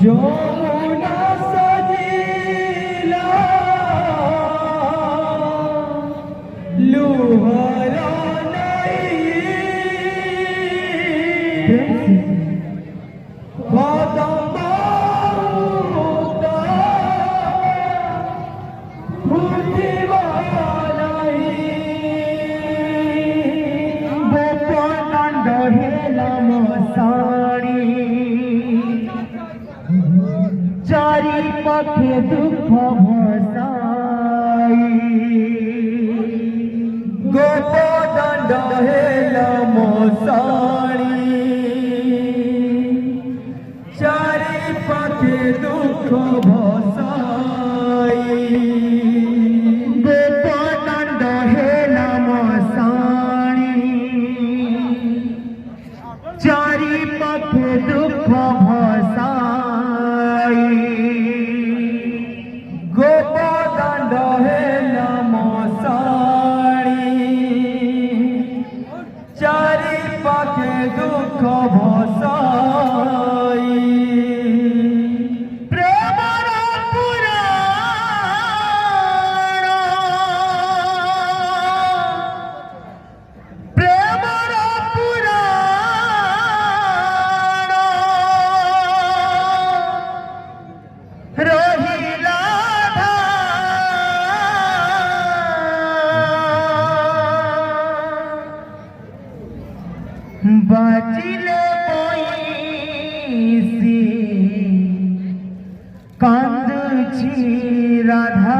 যমুনা সজিলা লুহারা নাই কদম ফুটিবা নাই গোপনন্দ হেলাম সাড়ি चारि पखे दुख भसाई गोपदंड हेलम साड़ी चारि पखे दुख भसाई गोपदंड हेलम साड़ी चारि पखे दुख भसाई गोपदंड हेलम साड़ी चारि पखे दुख भसाई प्रेमर पुराण प्रेमर पुराण रहिला बाजिले पैसी कांदुची राधा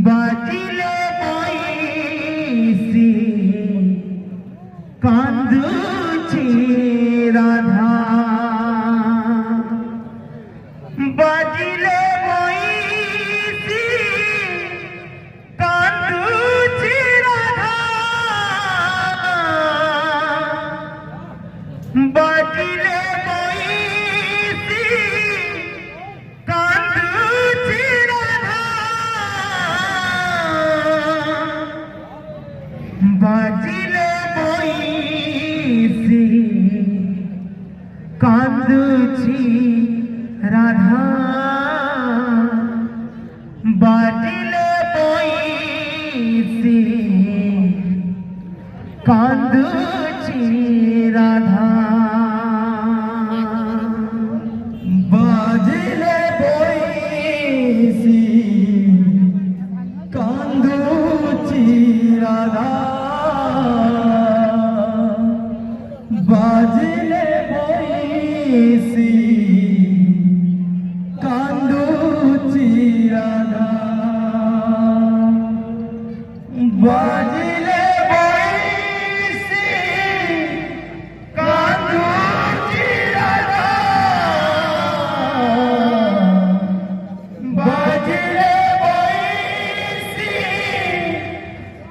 बाजिले पैसी कांदुची राधा बाजिले पैसी कांदुची राधा बाजिले पैसी कांदुची राधा बाजिले पैसी कांदुची राधा बाजिले पैसी कांदुची राधा बाजिले पैसी कांदुची राधा बाजिले पैसी कांदुची राधा बाजिले पैसी कांदुची राधा बाजिले पैसी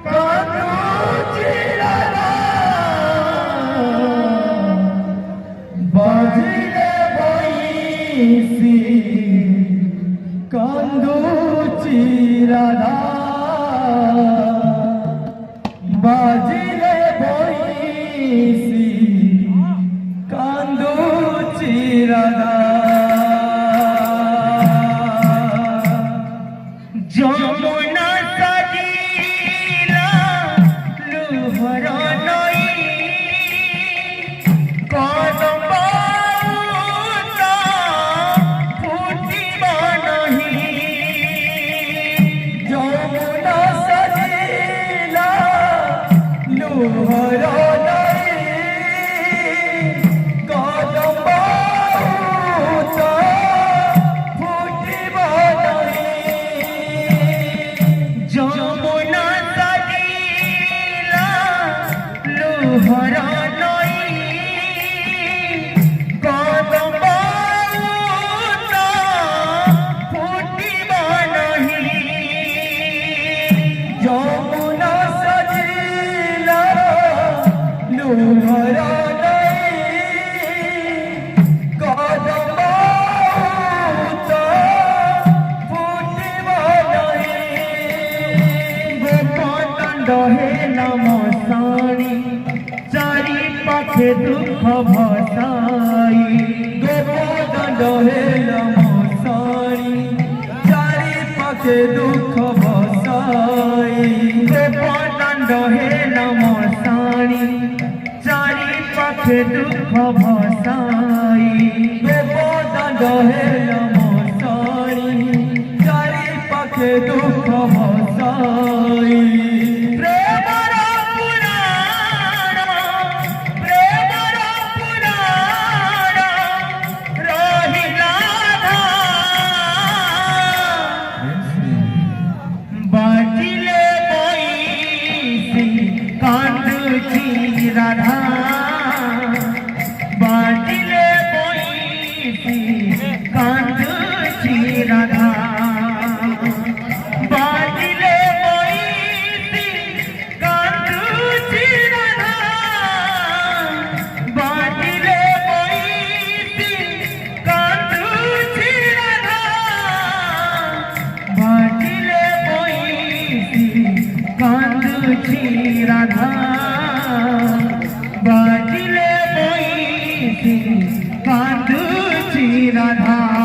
कांदुची राधा बाजिले पैसी कांदुची राधा बाजिले पैसी कांदुची राधा যমুনা সজিলা লুহারা নাই কদম ফুটিবা নাই যমুনা সজিলা লুহারা নাই কদম পাখে দুঃখ ভসাই গোপদণ্ড হেল মশারি চারি পাখে দুঃখ ভসাই গোপদণ্ড হেল মশারি চারি পাখে দুঃখ ভসাই গোপদণ্ড হেল মশারি চারি পাখে দুঃখ ভসাই প্রেমর পুরাণ প্রেমর পুরাণ রহিলা বাজিলে বইসি কান্দুছি রাধা বাজিলে বইসি কান্দুছি রাধা বাজিলে বইসি কান্দুছি রাধা বাজিলে বইসি কান্দুছি রাধা বাজিলে বইসি কান্দুছি রাধা বাজিলে বইসি কান্দুছি রাধা